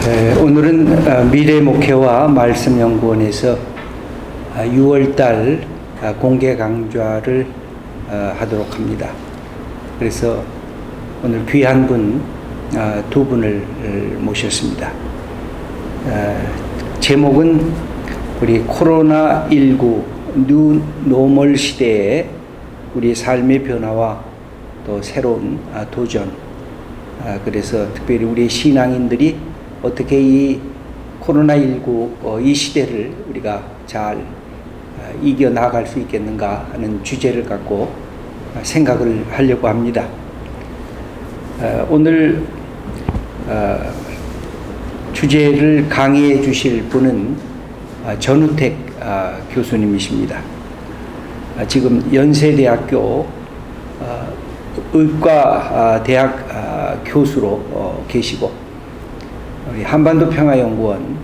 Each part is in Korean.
오늘은 미래목회와 말씀연구원에서 6월달 공개 강좌를 하도록 합니다. 그래서 오늘 귀한 분 두 분을 모셨습니다. 제목은 우리 코로나19 뉴 노멀 시대에 우리 삶의 변화와 또 새로운 도전, 그래서 특별히 우리 신앙인들이 어떻게 이 코로나19 이 시대를 우리가 잘 이겨나갈 수 있겠는가 하는 주제를 갖고 생각을 하려고 합니다. 오늘 주제를 강의해 주실 분은 전우택 교수님이십니다. 지금 연세대학교 의과대학 교수로 계시고 우리 한반도 평화연구원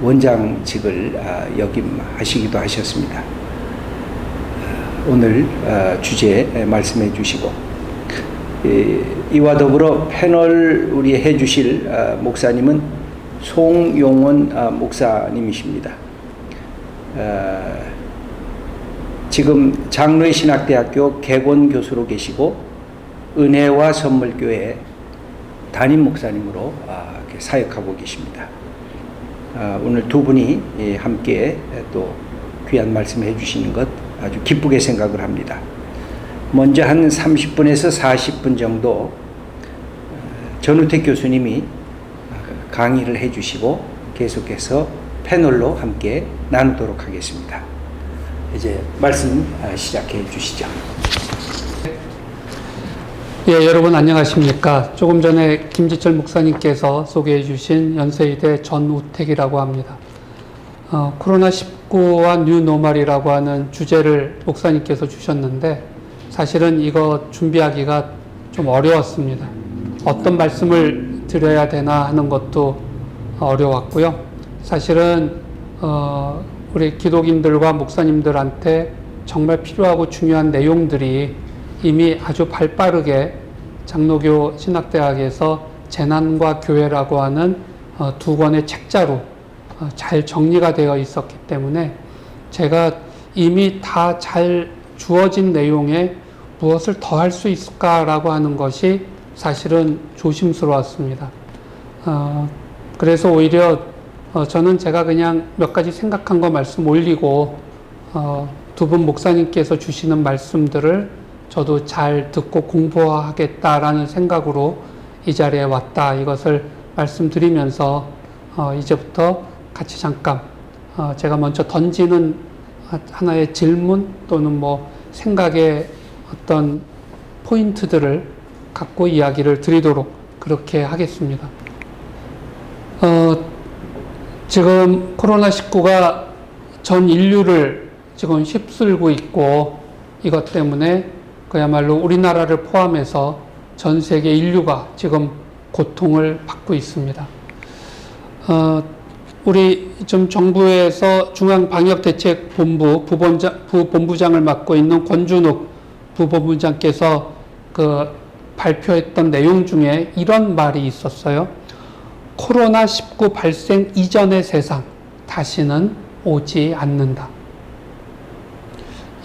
원장직을 역임하시기도 하셨습니다. 오늘 주제 말씀해 주시고 이와 더불어 패널 우리 해 주실 목사님은 송용원 목사님이십니다. 지금 장로의신학대학교 개곤 교수로 계시고 은혜와 선물교회 담임 목사님으로 사역하고 계십니다. 오늘 두 분이 함께 또 귀한 말씀 해주시는 것 아주 기쁘게 생각을 합니다. 먼저 한 30분에서 40분 정도 전우택 교수님이 강의를 해주시고 계속해서 패널로 함께 나누도록 하겠습니다. 이제 말씀 시작해 주시죠. 예, 여러분 안녕하십니까. 조금 전에 김지철 목사님께서 소개해 주신 연세의대 전우택이라고 합니다. 코로나19와 뉴노멀이라고 하는 주제를 목사님께서 주셨는데 사실은 이거 준비하기가 좀 어려웠습니다. 어떤 말씀을 드려야 되나 하는 것도 어려웠고요. 사실은 우리 기독인들과 목사님들한테 정말 필요하고 중요한 내용들이 이미 아주 발빠르게 장로교 신학대학에서 재난과 교회라고 하는 두 권의 책자로 잘 정리가 되어 있었기 때문에 제가 이미 다 잘 주어진 내용에 무엇을 더 할 수 있을까라고 하는 것이 사실은 조심스러웠습니다. 그래서 오히려 저는 제가 그냥 몇 가지 생각한 거 말씀 올리고 두 분 목사님께서 주시는 말씀들을 저도 잘 듣고 공부하겠다라는 생각으로 이 자리에 왔다. 이것을 말씀드리면서 이제부터 같이 잠깐 제가 먼저 던지는 하나의 질문 또는 뭐 생각의 어떤 포인트들을 갖고 이야기를 드리도록 그렇게 하겠습니다. 지금 코로나19가 전 인류를 지금 휩쓸고 있고 이것 때문에 그야말로 우리나라를 포함해서 전 세계 인류가 지금 고통을 받고 있습니다. 우리 좀 정부에서 중앙방역대책본부 부본부장을 맡고 있는 권준욱 부본부장께서 발표했던 내용 중에 이런 말이 있었어요. 코로나19 발생 이전의 세상 다시는 오지 않는다.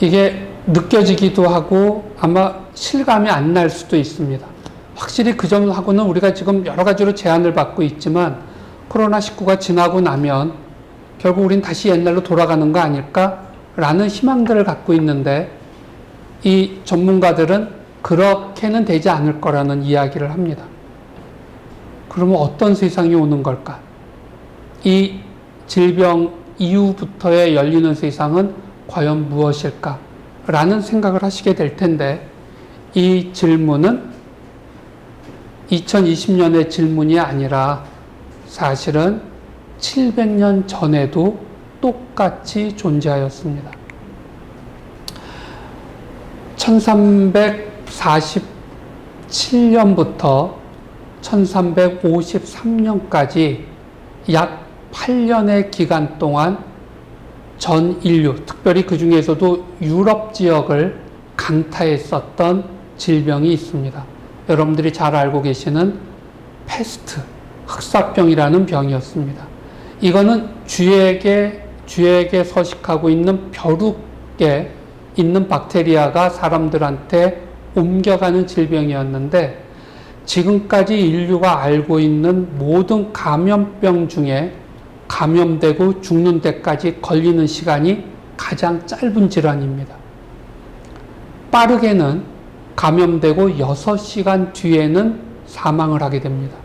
이게 느껴지기도 하고 아마 실감이 안 날 수도 있습니다. 확실히 그 점하고는 우리가 지금 여러 가지로 제한을 받고 있지만 코로나19가 지나고 나면 결국 우린 다시 옛날로 돌아가는 거 아닐까라는 희망들을 갖고 있는데 이 전문가들은 그렇게는 되지 않을 거라는 이야기를 합니다. 그러면 어떤 세상이 오는 걸까? 이 질병 이후부터의 열리는 세상은 과연 무엇일까? 라는 생각을 하시게 될 텐데 이 질문은 2020년의 질문이 아니라 사실은 700년 전에도 똑같이 존재하였습니다. 1347년부터 1353년까지 약 8년의 기간 동안 전 인류, 특별히 그 중에서도 유럽 지역을 강타했었던 질병이 있습니다. 여러분들이 잘 알고 계시는 패스트, 흑사병이라는 병이었습니다. 이거는 쥐에게 서식하고 있는 벼룩에 있는 박테리아가 사람들한테 옮겨가는 질병이었는데, 지금까지 인류가 알고 있는 모든 감염병 중에 감염되고 죽는 데까지 걸리는 시간이 가장 짧은 질환입니다. 빠르게는 감염되고 6시간 뒤에는 사망을 하게 됩니다.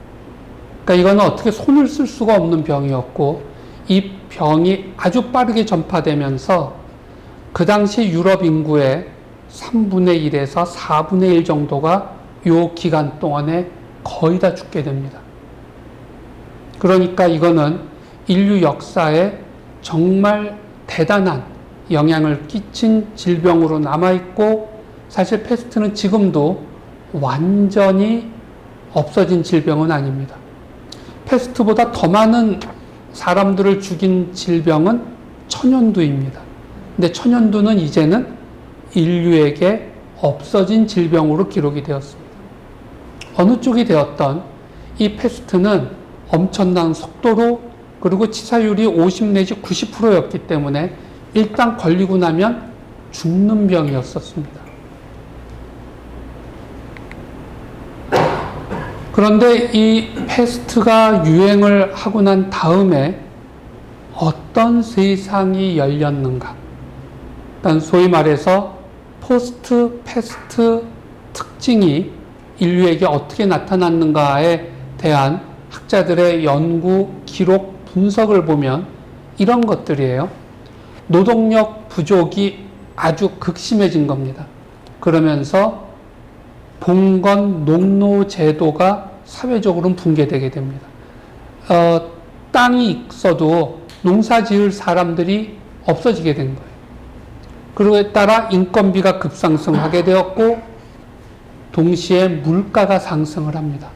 그러니까 이거는 어떻게 손을 쓸 수가 없는 병이었고, 이 병이 아주 빠르게 전파되면서 그 당시 유럽 인구의 3분의 1에서 4분의 1 정도가 이 기간 동안에 거의 다 죽게 됩니다. 그러니까 이거는 인류 역사에 정말 대단한 영향을 끼친 질병으로 남아있고, 사실 패스트는 지금도 완전히 없어진 질병은 아닙니다. 패스트보다 더 많은 사람들을 죽인 질병은 천연두입니다. 근데 천연두는 이제는 인류에게 없어진 질병으로 기록이 되었습니다. 어느 쪽이 되었던 이 패스트는 엄청난 속도로, 그리고 치사율이 50 내지 90%였기 때문에 일단 걸리고 나면 죽는 병이었었습니다. 그런데 이 패스트가 유행을 하고 난 다음에 어떤 세상이 열렸는가? 일단 소위 말해서 포스트 패스트 특징이 인류에게 어떻게 나타났는가에 대한 학자들의 연구, 기록, 분석을 보면 이런 것들이에요. 노동력 부족이 아주 극심해진 겁니다. 그러면서 봉건 농노 제도가 사회적으로는 붕괴되게 됩니다. 땅이 있어도 농사 지을 사람들이 없어지게 된 거예요. 그에 따라 인건비가 급상승하게 되었고, 동시에 물가가 상승을 합니다.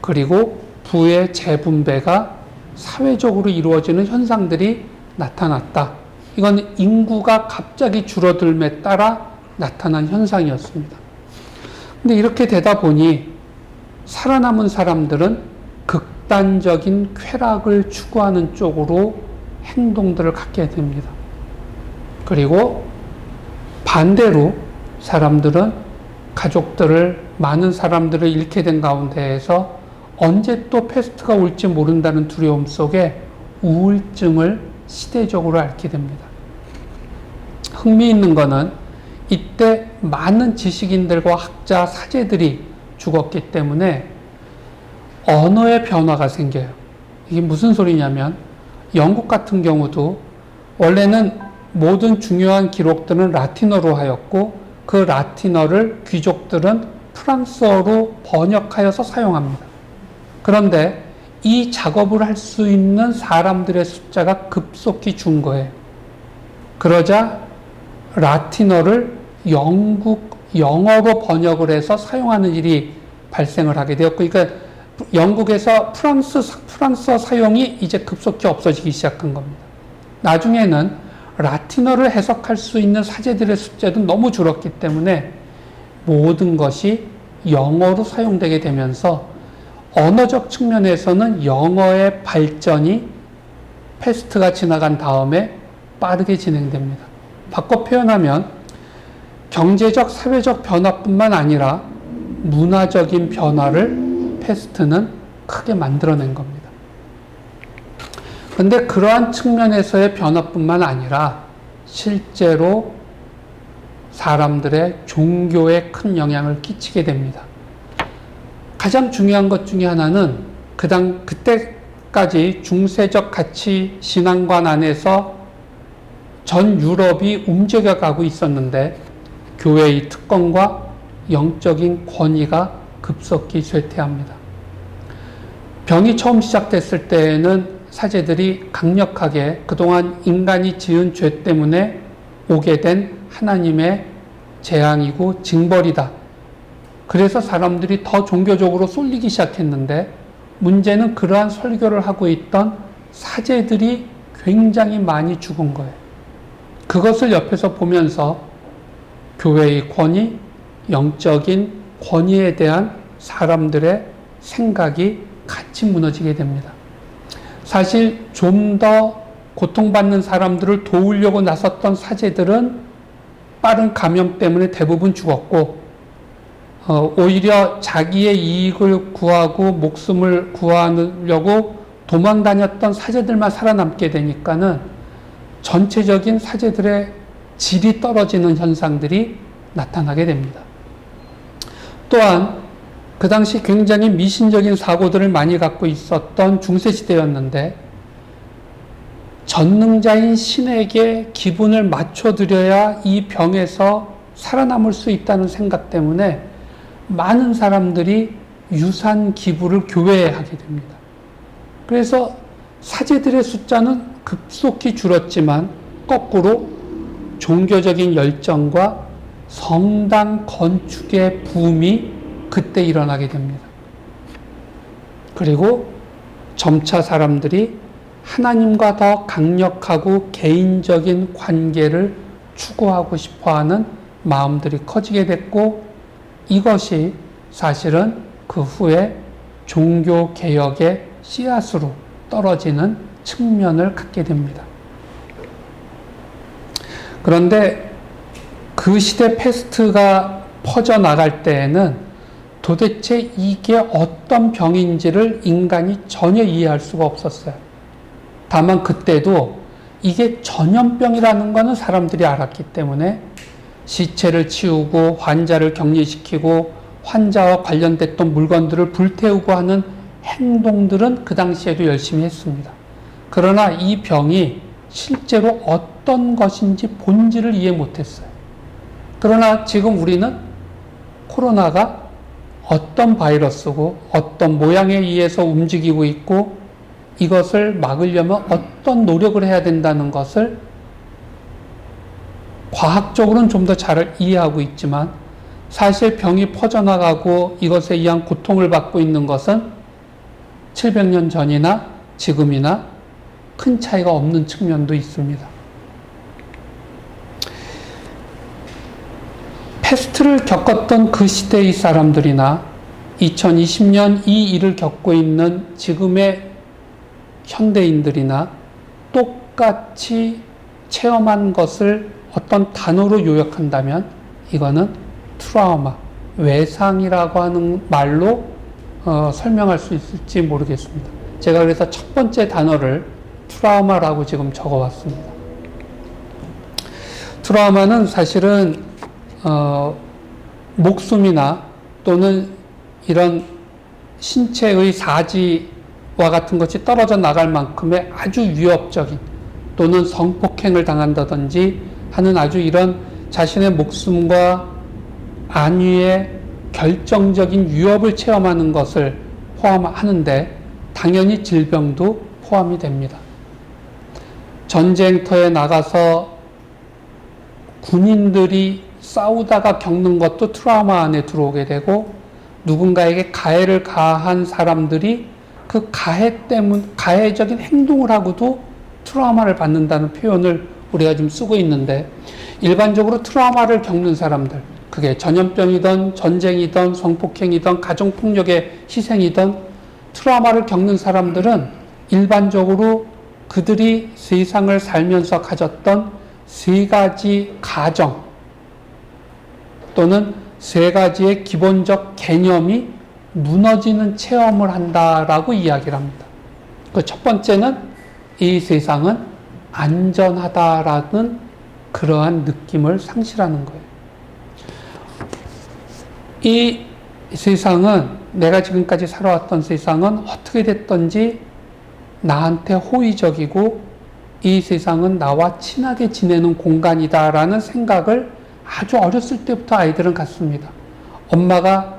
그리고 부의 재분배가 사회적으로 이루어지는 현상들이 나타났다. 이건 인구가 갑자기 줄어들음에 따라 나타난 현상이었습니다. 근데 이렇게 되다 보니 살아남은 사람들은 극단적인 쾌락을 추구하는 쪽으로 행동들을 갖게 됩니다. 그리고 반대로 사람들은 가족들을, 많은 사람들을 잃게 된 가운데에서 언제 또 패스트가 올지 모른다는 두려움 속에 우울증을 시대적으로 앓게 됩니다. 흥미있는 거는 이때 많은 지식인들과 학자, 사제들이 죽었기 때문에 언어의 변화가 생겨요. 이게 무슨 소리냐면, 영국 같은 경우도 원래는 모든 중요한 기록들은 라틴어로 하였고, 그 라틴어를 귀족들은 프랑스어로 번역하여서 사용합니다. 그런데 이 작업을 할 수 있는 사람들의 숫자가 급속히 준 거예요. 그러자 라틴어를 영어로 번역을 해서 사용하는 일이 발생을 하게 되었고, 그러니까 영국에서 프랑스어 사용이 이제 급속히 없어지기 시작한 겁니다. 나중에는 라틴어를 해석할 수 있는 사제들의 숫자도 너무 줄었기 때문에 모든 것이 영어로 사용되게 되면서 언어적 측면에서는 영어의 발전이 패스트가 지나간 다음에 빠르게 진행됩니다. 바꿔 표현하면 경제적, 사회적 변화뿐만 아니라 문화적인 변화를 패스트는 크게 만들어낸 겁니다. 그런데 그러한 측면에서의 변화뿐만 아니라 실제로 사람들의 종교에 큰 영향을 끼치게 됩니다. 가장 중요한 것 중에 하나는 그때까지 중세적 가치 신앙관 안에서 전 유럽이 움직여가고 있었는데, 교회의 특권과 영적인 권위가 급속히 쇠퇴합니다. 병이 처음 시작됐을 때에는 사제들이 강력하게 그동안 인간이 지은 죄 때문에 오게 된 하나님의 재앙이고 징벌이다. 그래서 사람들이 더 종교적으로 쏠리기 시작했는데, 문제는 그러한 설교를 하고 있던 사제들이 굉장히 많이 죽은 거예요. 그것을 옆에서 보면서 교회의 권위, 영적인 권위에 대한 사람들의 생각이 같이 무너지게 됩니다. 사실 좀 더 고통받는 사람들을 도우려고 나섰던 사제들은 빠른 감염 때문에 대부분 죽었고, 오히려 자기의 이익을 구하고 목숨을 구하려고 도망 다녔던 사제들만 살아남게 되니까는 전체적인 사제들의 질이 떨어지는 현상들이 나타나게 됩니다. 또한 그 당시 굉장히 미신적인 사고들을 많이 갖고 있었던 중세시대였는데, 전능자인 신에게 기분을 맞춰드려야 이 병에서 살아남을 수 있다는 생각 때문에 많은 사람들이 유산 기부를 교회에 하게 됩니다. 그래서 사제들의 숫자는 급속히 줄었지만 거꾸로 종교적인 열정과 성당 건축의 붐이 그때 일어나게 됩니다. 그리고 점차 사람들이 하나님과 더 강력하고 개인적인 관계를 추구하고 싶어하는 마음들이 커지게 됐고, 이것이 사실은 그 후에 종교개혁의 씨앗으로 떨어지는 측면을 갖게 됩니다. 그런데 그 시대 패스트가 퍼져나갈 때에는 도대체 이게 어떤 병인지를 인간이 전혀 이해할 수가 없었어요. 다만 그때도 이게 전염병이라는 것은 사람들이 알았기 때문에 시체를 치우고 환자를 격리시키고 환자와 관련됐던 물건들을 불태우고 하는 행동들은 그 당시에도 열심히 했습니다. 그러나 이 병이 실제로 어떤 것인지 본질을 이해 못했어요. 그러나 지금 우리는 코로나가 어떤 바이러스고 어떤 모양에 의해서 움직이고 있고 이것을 막으려면 어떤 노력을 해야 된다는 것을 과학적으로는 좀 더 잘 이해하고 있지만, 사실 병이 퍼져나가고 이것에 의한 고통을 받고 있는 것은 700년 전이나 지금이나 큰 차이가 없는 측면도 있습니다. 패스트를 겪었던 그 시대의 사람들이나 2020년 이 일을 겪고 있는 지금의 현대인들이나 똑같이 체험한 것을 어떤 단어로 요약한다면 이거는 트라우마, 외상이라고 하는 말로 설명할 수 있을지 모르겠습니다. 제가 그래서 첫 번째 단어를 트라우마라고 지금 적어왔습니다. 트라우마는 사실은 목숨이나 또는 이런 신체의 사지와 같은 것이 떨어져 나갈 만큼의 아주 위협적인, 또는 성폭행을 당한다든지 하는 아주 이런 자신의 목숨과 안위의 결정적인 위협을 체험하는 것을 포함하는데, 당연히 질병도 포함이 됩니다. 전쟁터에 나가서 군인들이 싸우다가 겪는 것도 트라우마 안에 들어오게 되고, 누군가에게 가해를 가한 사람들이 그 가해적인 행동을 하고도 트라우마를 받는다는 표현을 우리가 지금 쓰고 있는데, 일반적으로 트라우마를 겪는 사람들, 그게 전염병이든 전쟁이든 성폭행이든 가정폭력의 희생이든 트라우마를 겪는 사람들은 일반적으로 그들이 세상을 살면서 가졌던 세 가지 가정 또는 세 가지의 기본적 개념이 무너지는 체험을 한다라고 이야기를 합니다. 그 첫 번째는 이 세상은 안전하다라는 그러한 느낌을 상실하는 거예요. 이 세상은, 내가 지금까지 살아왔던 세상은 어떻게 됐든지 나한테 호의적이고 이 세상은 나와 친하게 지내는 공간이다라는 생각을 아주 어렸을 때부터 아이들은 갖습니다. 엄마가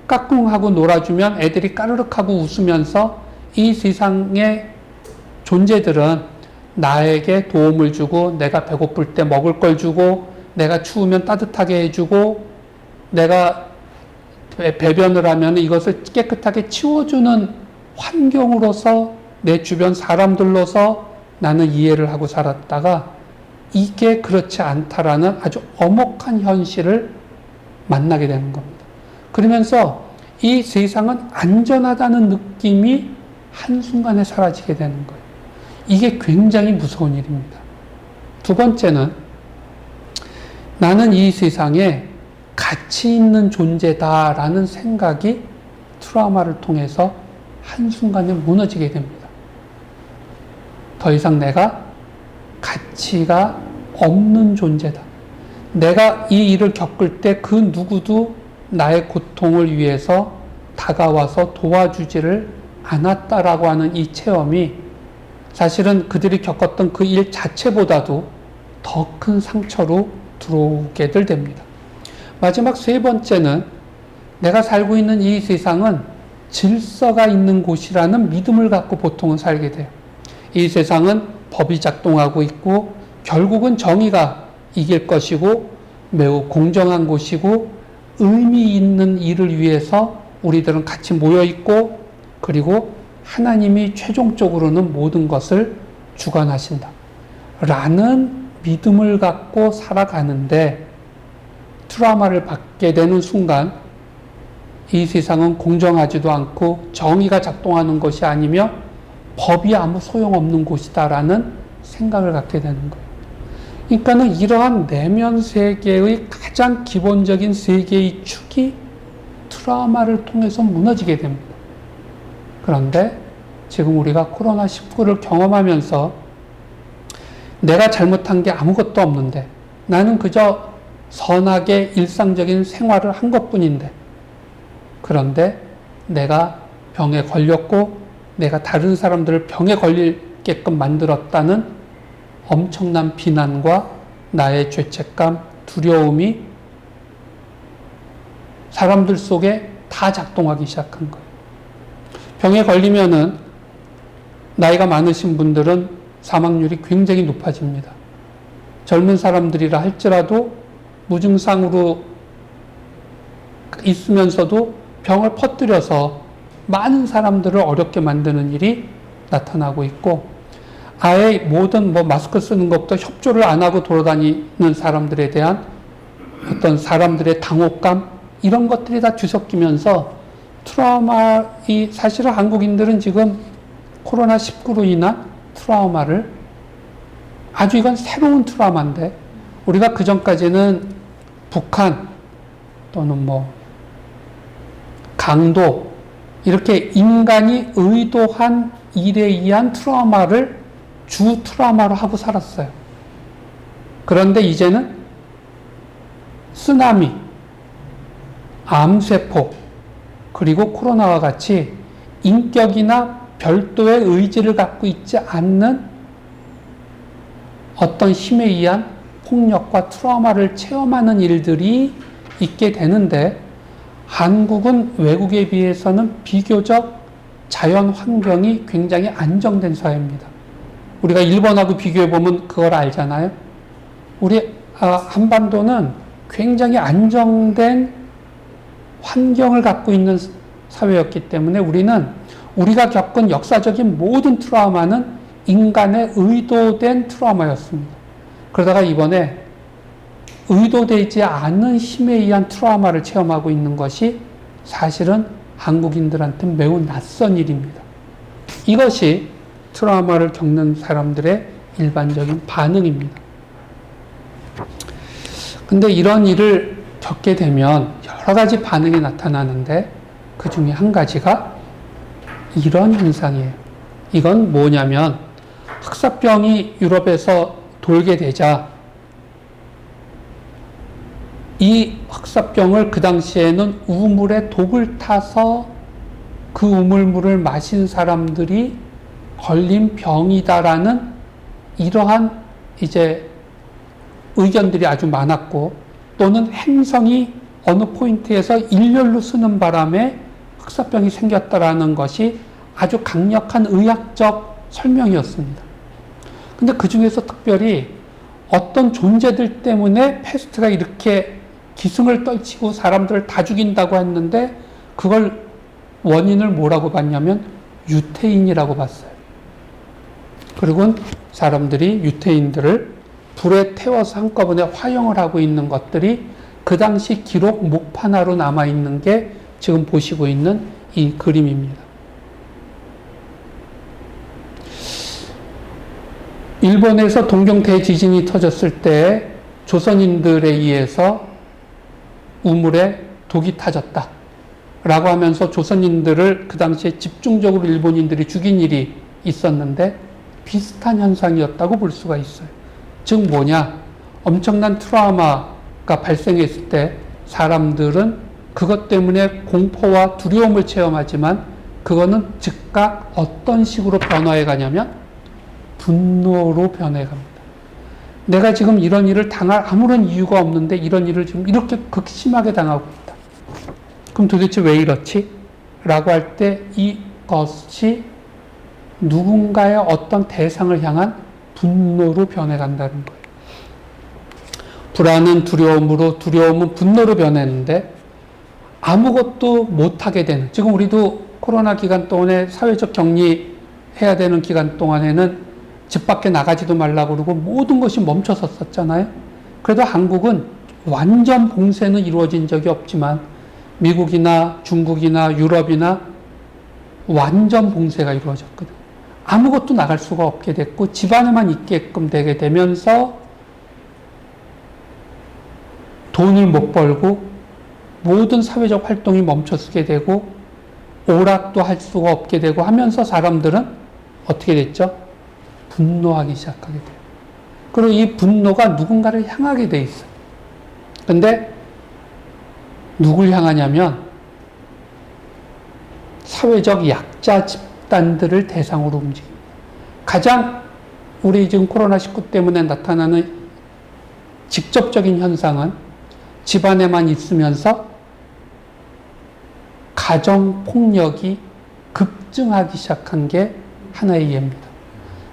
까꿍하고 놀아주면 애들이 까르륵하고 웃으면서 이 세상의 존재들은 나에게 도움을 주고, 내가 배고플 때 먹을 걸 주고, 내가 추우면 따뜻하게 해주고, 내가 배변을 하면 이것을 깨끗하게 치워주는 환경으로서 내 주변 사람들로서 나는 이해를 하고 살았다가, 이게 그렇지 않다라는 아주 엄혹한 현실을 만나게 되는 겁니다. 그러면서 이 세상은 안전하다는 느낌이 한순간에 사라지게 되는 거예요. 이게 굉장히 무서운 일입니다. 두 번째는 나는 이 세상에 가치 있는 존재다라는 생각이 트라우마를 통해서 한순간에 무너지게 됩니다. 더 이상 내가 가치가 없는 존재다. 내가 이 일을 겪을 때 그 누구도 나의 고통을 위해서 다가와서 도와주지를 않았다라고 하는 이 체험이 사실은 그들이 겪었던 그 일 자체보다도 더 큰 상처로 들어오게들 됩니다. 마지막 세 번째는 내가 살고 있는 이 세상은 질서가 있는 곳이라는 믿음을 갖고 보통은 살게 돼요. 이 세상은 법이 작동하고 있고 결국은 정의가 이길 것이고 매우 공정한 곳이고 의미 있는 일을 위해서 우리들은 같이 모여 있고 그리고 하나님이 최종적으로는 모든 것을 주관하신다. 라는 믿음을 갖고 살아가는데 트라우마를 받게 되는 순간 이 세상은 공정하지도 않고 정의가 작동하는 것이 아니며 법이 아무 소용없는 곳이다라는 생각을 갖게 되는 거예요. 그러니까는 이러한 내면 세계의 가장 기본적인 세계의 축이 트라우마를 통해서 무너지게 됩니다. 그런데 지금 우리가 코로나19를 경험하면서 내가 잘못한 게 아무것도 없는데 나는 그저 선하게 일상적인 생활을 한 것뿐인데 그런데 내가 병에 걸렸고 내가 다른 사람들을 병에 걸리게끔 만들었다는 엄청난 비난과 나의 죄책감, 두려움이 사람들 속에 다 작동하기 시작한 거예요. 병에 걸리면은 나이가 많으신 분들은 사망률이 굉장히 높아집니다. 젊은 사람들이라 할지라도 무증상으로 있으면서도 병을 퍼뜨려서 많은 사람들을 어렵게 만드는 일이 나타나고 있고 아예 모든 마스크 쓰는 것부터 협조를 안 하고 돌아다니는 사람들에 대한 어떤 사람들의 당혹감 이런 것들이 다 뒤섞이면서 트라우마이 사실은 한국인들은 지금 코로나19로 인한 트라우마를 아주 이건 새로운 트라우마인데 우리가 그전까지는 북한 또는 강도 이렇게 인간이 의도한 일에 의한 트라우마를 주 트라우마로 하고 살았어요. 그런데 이제는 쓰나미, 암세포, 그리고 코로나와 같이 인격이나 별도의 의지를 갖고 있지 않는 어떤 힘에 의한 폭력과 트라우마를 체험하는 일들이 있게 되는데 한국은 외국에 비해서는 비교적 자연 환경이 굉장히 안정된 사회입니다. 우리가 일본하고 비교해보면 그걸 알잖아요. 우리 한반도는 굉장히 안정된 환경을 갖고 있는 사회였기 때문에 우리가 겪은 역사적인 모든 트라우마는 인간의 의도된 트라우마였습니다. 그러다가 이번에 의도되지 않은 힘에 의한 트라우마를 체험하고 있는 것이 사실은 한국인들한테 매우 낯선 일입니다. 이것이 트라우마를 겪는 사람들의 일반적인 반응입니다. 근데 이런 일을 겪게 되면 여러 가지 반응이 나타나는데 그 중에 한 가지가 이런 현상이에요. 이건 뭐냐면 흑사병이 유럽에서 돌게 되자 이 흑사병을 그 당시에는 우물에 독을 타서 그 우물물을 마신 사람들이 걸린 병이다라는 이러한 이제 의견들이 아주 많았고 또는 행성이 어느 포인트에서 일렬로 쓰는 바람에 흑사병이 생겼다라는 것이 아주 강력한 의학적 설명이었습니다. 근데 그 중에서 특별히 어떤 존재들 때문에 패스트가 이렇게 기승을 떨치고 사람들을 다 죽인다고 했는데 그걸 원인을 뭐라고 봤냐면 유태인이라고 봤어요. 그리고 사람들이 유태인들을 불에 태워서 한꺼번에 화형을 하고 있는 것들이 그 당시 기록 목 하나로 남아있는 게 지금 보시고 있는 이 그림입니다. 일본에서 동경 대지진이 터졌을 때 조선인들에 의해서 우물에 독이 타졌다 라고 하면서 조선인들을 그 당시에 집중적으로 일본인들이 죽인 일이 있었는데 비슷한 현상이었다고 볼 수가 있어요. 즉 뭐냐? 엄청난 트라우마가 발생했을 때 사람들은 그것 때문에 공포와 두려움을 체험하지만 그거는 즉각 어떤 식으로 변화해 가냐면 분노로 변해 갑니다. 내가 지금 이런 일을 당할 아무런 이유가 없는데 이런 일을 지금 이렇게 극심하게 당하고 있다. 그럼 도대체 왜 이렇지? 라고 할 때 이것이 누군가의 어떤 대상을 향한 분노로 변해간다는 거예요. 불안은 두려움으로, 두려움은 분노로 변했는데 아무것도 못하게 되는, 지금 우리도 코로나 기간 동안에 사회적 격리해야 되는 기간 동안에는 집 밖에 나가지도 말라고 그러고 모든 것이 멈춰섰었잖아요. 그래도 한국은 완전 봉쇄는 이루어진 적이 없지만 미국이나 중국이나 유럽이나 완전 봉쇄가 이루어졌거든. 아무것도 나갈 수가 없게 됐고 집 안에만 있게끔 되게 되면서 돈을 못 벌고 모든 사회적 활동이 멈춰서게 되고 오락도 할 수가 없게 되고 하면서 사람들은 어떻게 됐죠? 분노하기 시작하게 돼요. 그리고 이 분노가 누군가를 향하게 돼 있어요. 근데 누굴 향하냐면 사회적 약자 집단들을 대상으로 움직입니다. 가장 우리 지금 코로나19 때문에 나타나는 직접적인 현상은 집안에만 있으면서 가정폭력이 급증하기 시작한 게 하나의 예입니다.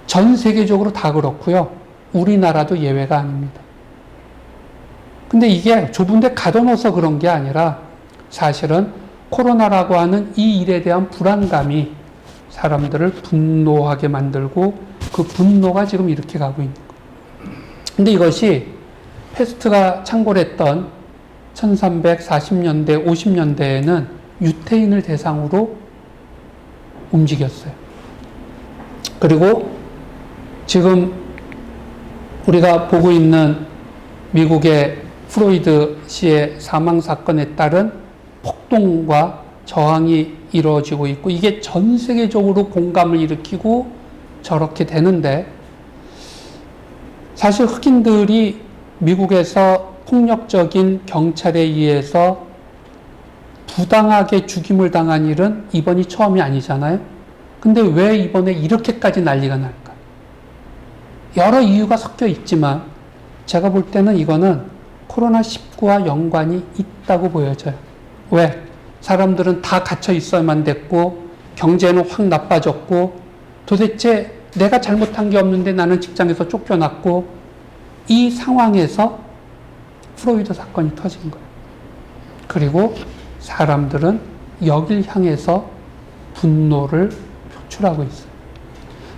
전 세계적으로 다 그렇고요. 우리나라도 예외가 아닙니다. 근데 이게 좁은 데 가둬놓아서 그런 게 아니라 사실은 코로나라고 하는 이 일에 대한 불안감이 사람들을 분노하게 만들고 그 분노가 지금 이렇게 가고 있는 거예요. 근데 이것이 패스트가 창궐했던 1340년대, 50년대에는 유태인을 대상으로 움직였어요. 그리고 지금 우리가 보고 있는 미국의 프로이드 씨의 사망 사건에 따른 폭동과 저항이 이루어지고 있고 이게 전 세계적으로 공감을 일으키고 저렇게 되는데 사실 흑인들이 미국에서 폭력적인 경찰에 의해서 부당하게 죽임을 당한 일은 이번이 처음이 아니잖아요. 근데 왜 이번에 이렇게까지 난리가 날까? 여러 이유가 섞여 있지만 제가 볼 때는 이거는 코로나19와 연관이 있다고 보여져요. 왜? 사람들은 다 갇혀 있어야만 됐고 경제는 확 나빠졌고 도대체 내가 잘못한 게 없는데 나는 직장에서 쫓겨났고 이 상황에서 프로이드 사건이 터진 거예요. 그리고 사람들은 여길 향해서 분노를 표출하고 있어요.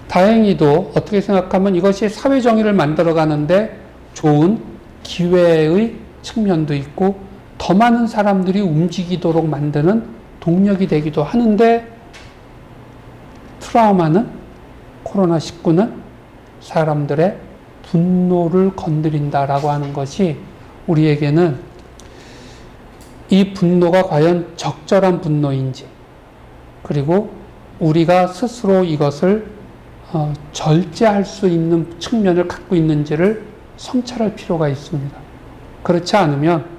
다행히도 어떻게 생각하면 이것이 사회정의를 만들어가는데 좋은 기회의 측면도 있고 더 많은 사람들이 움직이도록 만드는 동력이 되기도 하는데 트라우마는 코로나19는 사람들의 분노를 건드린다라고 하는 것이 우리에게는 이 분노가 과연 적절한 분노인지 그리고 우리가 스스로 이것을 절제할 수 있는 측면을 갖고 있는지를 성찰할 필요가 있습니다. 그렇지 않으면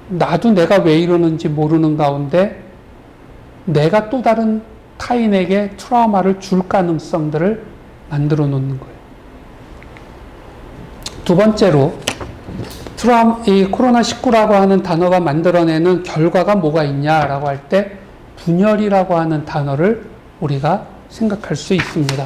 나도 내가 왜 이러는지 모르는 가운데 내가 또 다른 타인에게 트라우마를 줄 가능성들을 만들어 놓는 거예요. 두 번째로 이 코로나19라고 하는 단어가 만들어내는 결과가 뭐가 있냐라고 할 때 분열이라고 하는 단어를 우리가 생각할 수 있습니다.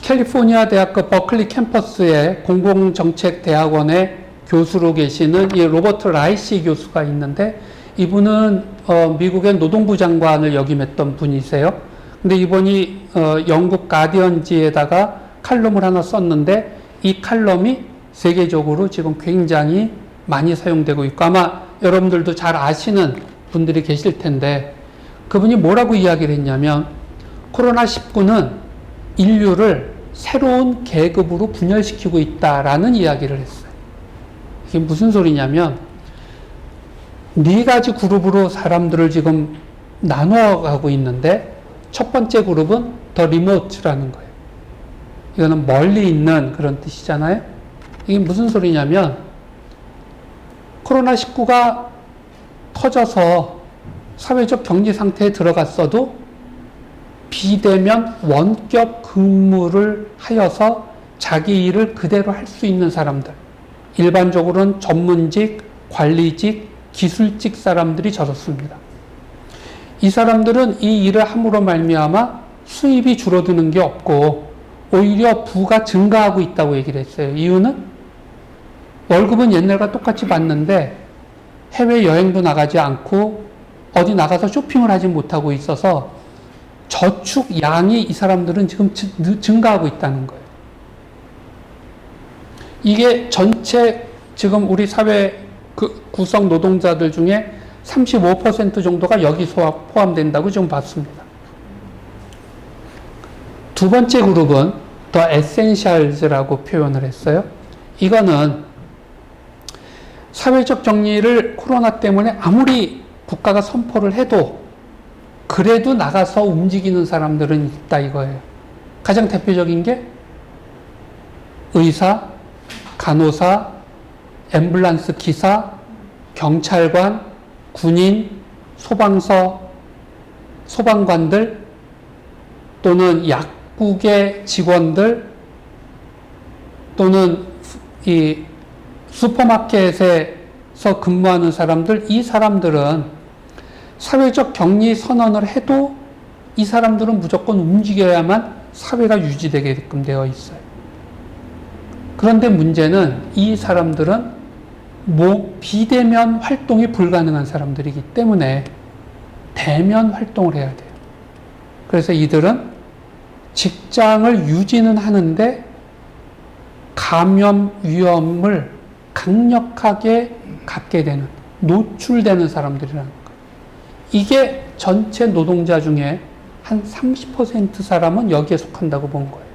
캘리포니아 대학교 버클리 캠퍼스의 공공정책대학원의 교수로 계시는 이 로버트 라이시 교수가 있는데 이분은 미국의 노동부 장관을 역임했던 분이세요. 근데 이분이 영국 가디언지에다가 칼럼을 하나 썼는데 이 칼럼이 세계적으로 지금 굉장히 많이 사용되고 있고 아마 여러분들도 잘 아시는 분들이 계실 텐데 그분이 뭐라고 이야기를 했냐면 코로나19는 인류를 새로운 계급으로 분열시키고 있다라는 이야기를 했어요. 이게 무슨 소리냐면 네 가지 그룹으로 사람들을 지금 나눠가고 있는데 첫 번째 그룹은 더 리모트라는 거예요. 이거는 멀리 있는 그런 뜻이잖아요. 이게 무슨 소리냐면 코로나19가 터져서 사회적 격리 상태에 들어갔어도 비대면 원격 근무를 하여서 자기 일을 그대로 할 수 있는 사람들. 일반적으로는 전문직, 관리직, 기술직 사람들이 저렇습니다. 이 사람들은 이 일을 함으로 말미암아 수입이 줄어드는 게 없고 오히려 부가 증가하고 있다고 얘기를 했어요. 이유는 월급은 옛날과 똑같이 받는데 해외여행도 나가지 않고 어디 나가서 쇼핑을 하지 못하고 있어서 저축 양이 이 사람들은 지금 증가하고 있다는 거예요. 이게 전체 지금 우리 사회 구성 노동자들 중에 35% 정도가 여기 포함된다고 지금 봤습니다. 두 번째 그룹은 더 에센셜즈라고 표현을 했어요. 이거는 사회적 격리를 코로나 때문에 아무리 국가가 선포를 해도 그래도 나가서 움직이는 사람들은 있다 이거예요. 가장 대표적인 게 의사, 간호사, 앰뷸런스 기사, 경찰관, 군인, 소방관들 또는 약국의 직원들 또는 이 슈퍼마켓에서 근무하는 사람들, 이 사람들은 사회적 격리 선언을 해도 이 사람들은 무조건 움직여야만 사회가 유지되게끔 되어 있어요. 그런데 문제는 이 사람들은 비대면 활동이 불가능한 사람들이기 때문에 대면 활동을 해야 돼요. 그래서 이들은 직장을 유지는 하는데 감염 위험을 강력하게 갖게 되는, 노출되는 사람들이라는 거예요. 이게 전체 노동자 중에 한 30% 사람은 여기에 속한다고 본 거예요.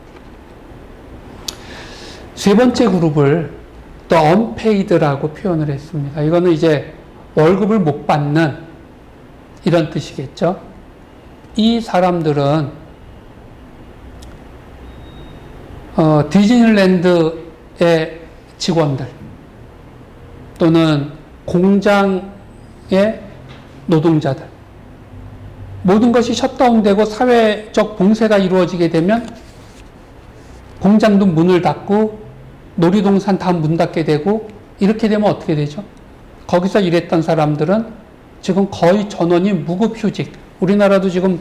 세 번째 그룹을 더 unpaid라고 표현을 했습니다. 이거는 이제 월급을 못 받는 이런 뜻이겠죠. 이 사람들은 디즈니랜드의 직원들 또는 공장의 노동자들, 모든 것이 셧다운되고 사회적 봉쇄가 이루어지게 되면 공장도 문을 닫고 놀이동산 다 문 닫게 되고, 이렇게 되면 어떻게 되죠? 거기서 일했던 사람들은 지금 거의 전원이 무급휴직, 우리나라도 지금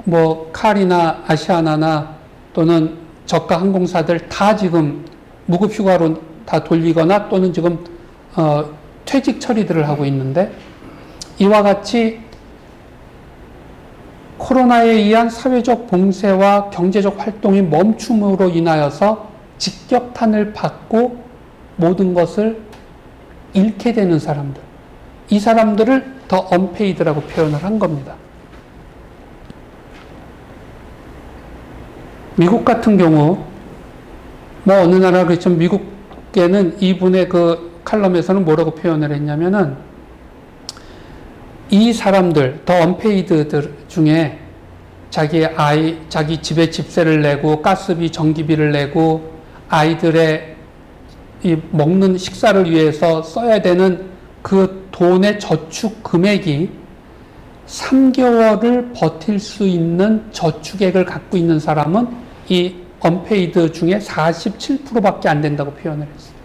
뭐 칼이나 아시아나나 또는 저가 항공사들 다 지금 무급휴가로 다 돌리거나 또는 지금 퇴직 처리들을 하고 있는데, 이와 같이 코로나에 의한 사회적 봉쇄와 경제적 활동이 멈춤으로 인하여서 직격탄을 받고 모든 것을 잃게 되는 사람들, 이 사람들을 더 unpaid라고 표현을 한 겁니다. 미국 같은 경우 뭐 어느 나라 그렇지만 미국에는 이분의 그 칼럼에서는 뭐라고 표현을 했냐면은 이 사람들 더 unpaid들 중에 자기 집에 집세를 내고 가스비, 전기비를 내고 아이들의 이 먹는 식사를 위해서 써야 되는 그 돈의 저축 금액이 3개월을 버틸 수 있는 저축액을 갖고 있는 사람은 이 unpaid 중에 47%밖에 안 된다고 표현을 했어요.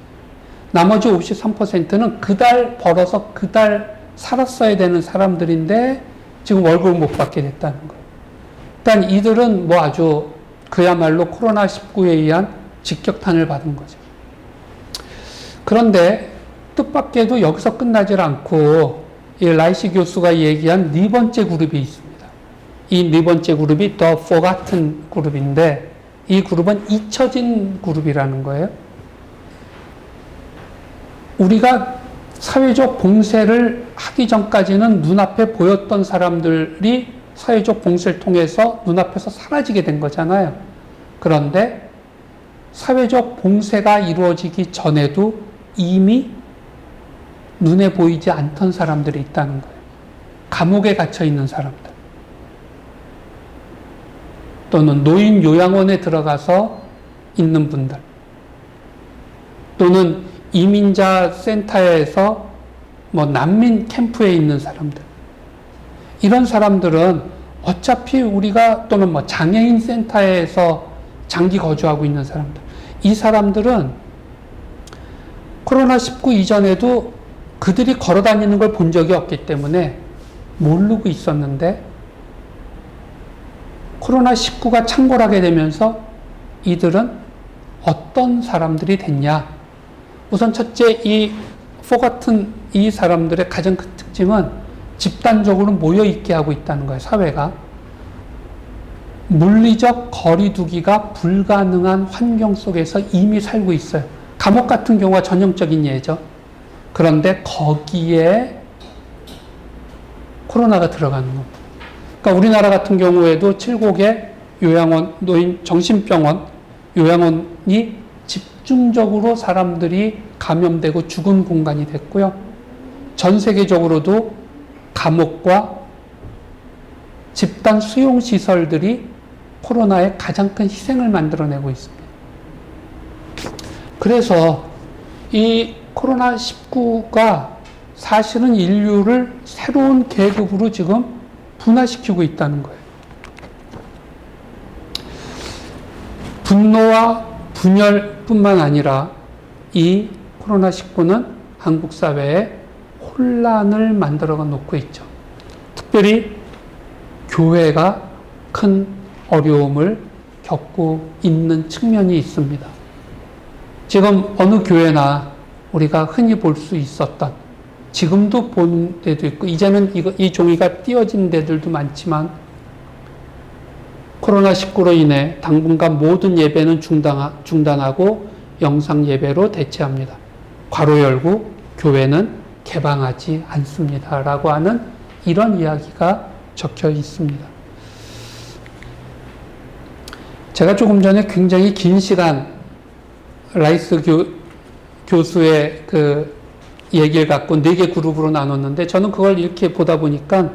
나머지 53%는 그달 벌어서 그달 살았어야 되는 사람들인데 지금 월급을 못 받게 됐다는 거예요. 일단 이들은 뭐 아주 그야말로 코로나19에 의한 직격탄을 받은 거죠. 그런데 뜻밖에도 여기서 끝나질 않고 이 라이시 교수가 얘기한 네 번째 그룹이 있습니다. 이 네 번째 그룹이 더 forgotten 그룹인데, 이 그룹은 잊혀진 그룹이라는 거예요. 우리가 사회적 봉쇄를 하기 전까지는 눈앞에 보였던 사람들이 사회적 봉쇄를 통해서 눈앞에서 사라지게 된 거잖아요. 그런데 사회적 봉쇄가 이루어지기 전에도 이미 눈에 보이지 않던 사람들이 있다는 거예요. 감옥에 갇혀 있는 사람들. 또는 노인 요양원에 들어가서 있는 분들. 또는 이민자 센터에서 난민 캠프에 있는 사람들. 이런 사람들은 어차피 우리가 또는 장애인 센터에서 장기 거주하고 있는 사람들. 이 사람들은 코로나19 이전에도 그들이 걸어 다니는 걸 본 적이 없기 때문에 모르고 있었는데 코로나19가 창궐하게 되면서 이들은 어떤 사람들이 됐냐? 우선 첫째, 이 같은 이 사람들의 가장 큰 특징은 집단적으로 모여있게 하고 있다는 거예요, 사회가. 물리적 거리두기가 불가능한 환경 속에서 이미 살고 있어요. 감옥 같은 경우가 전형적인 예죠. 그런데 거기에 코로나가 들어가는 겁니다. 그러니까 우리나라 같은 경우에도 7곳의 요양원, 노인 정신병원, 요양원이 집중적으로 사람들이 감염되고 죽은 공간이 됐고요. 전 세계적으로도 감옥과 집단 수용시설들이 코로나의 가장 큰 희생을 만들어내고 있습니다. 그래서 이 코로나19가 사실은 인류를 새로운 계급으로 지금 분화시키고 있다는 거예요. 분노와 분열뿐만 아니라 이 코로나19는 한국 사회에 혼란을 만들어 놓고 있죠. 특별히 교회가 큰 어려움을 겪고 있는 측면이 있습니다. 지금 어느 교회나 우리가 흔히 볼 수 있었던, 지금도 보는 데도 있고, 이제는 이 종이가 띄어진 데들도 많지만, 코로나19로 인해 당분간 모든 예배는 중단하고 영상 예배로 대체합니다. 괄호 열고 교회는 개방하지 않습니다. 라고 하는 이런 이야기가 적혀 있습니다. 제가 조금 전에 굉장히 긴 시간 라이스 교수의 그 얘기를 갖고 4개 그룹으로 나눴는데, 저는 그걸 이렇게 보다 보니까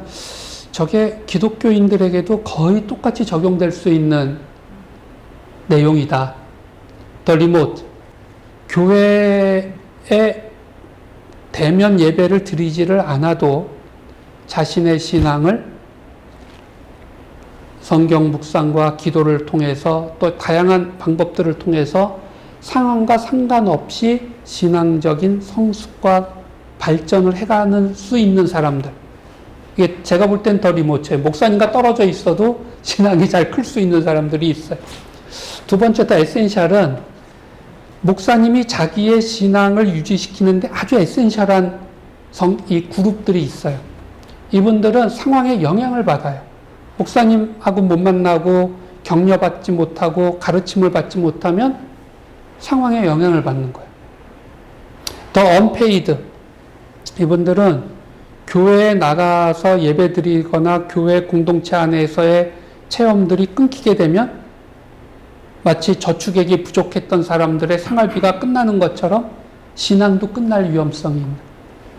저게 기독교인들에게도 거의 똑같이 적용될 수 있는 내용이다. The remote. 교회에 대면 예배를 드리지를 않아도 자신의 신앙을 성경 묵상과 기도를 통해서 또 다양한 방법들을 통해서 상황과 상관없이 신앙적인 성숙과 발전을 해가는 수 있는 사람들. 이게 제가 볼 땐 더 리모트예요. 목사님과 떨어져 있어도 신앙이 잘 클 수 있는 사람들이 있어요. 두 번째, 더 에센셜은 목사님이 자기의 신앙을 유지시키는데 아주 에센셜한 이 그룹들이 있어요. 이분들은 상황에 영향을 받아요. 목사님하고 못 만나고 격려받지 못하고 가르침을 받지 못하면 상황에 영향을 받는 거예요. 더 언페이드. 이분들은 교회에 나가서 예배 드리거나 교회 공동체 안에서의 체험들이 끊기게 되면 마치 저축액이 부족했던 사람들의 생활비가 끝나는 것처럼 신앙도 끝날 위험성이 있는.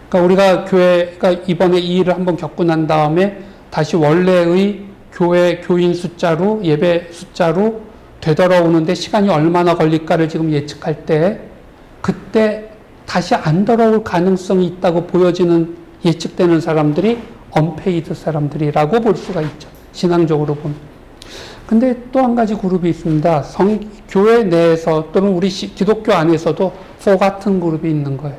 그러니까 우리가 교회가 이번에 이 일을 한번 겪고 난 다음에 다시 원래의 교회 교인 숫자로, 예배 숫자로 되돌아오는데 시간이 얼마나 걸릴까를 지금 예측할 때, 그때 다시 안 돌아올 가능성이 있다고 보여지는 예측되는 사람들이 언페이드 사람들이라고 볼 수가 있죠. 신앙적으로 보면. 근데 또 한 가지 그룹이 있습니다. 교회 내에서 또는 우리 기독교 안에서도 같은 그룹이 있는 거예요.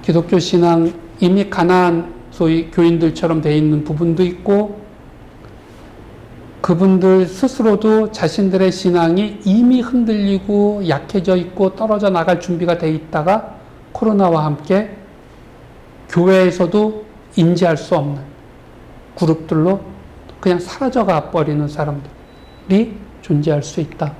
기독교 신앙 이미 가난한 소위 교인들처럼 돼 있는 부분도 있고, 그분들 스스로도 자신들의 신앙이 이미 흔들리고 약해져 있고 떨어져 나갈 준비가 돼 있다가 코로나와 함께 교회에서도 인지할 수 없는 그룹들로 그냥 사라져가 버리는 사람들이 존재할 수 있다.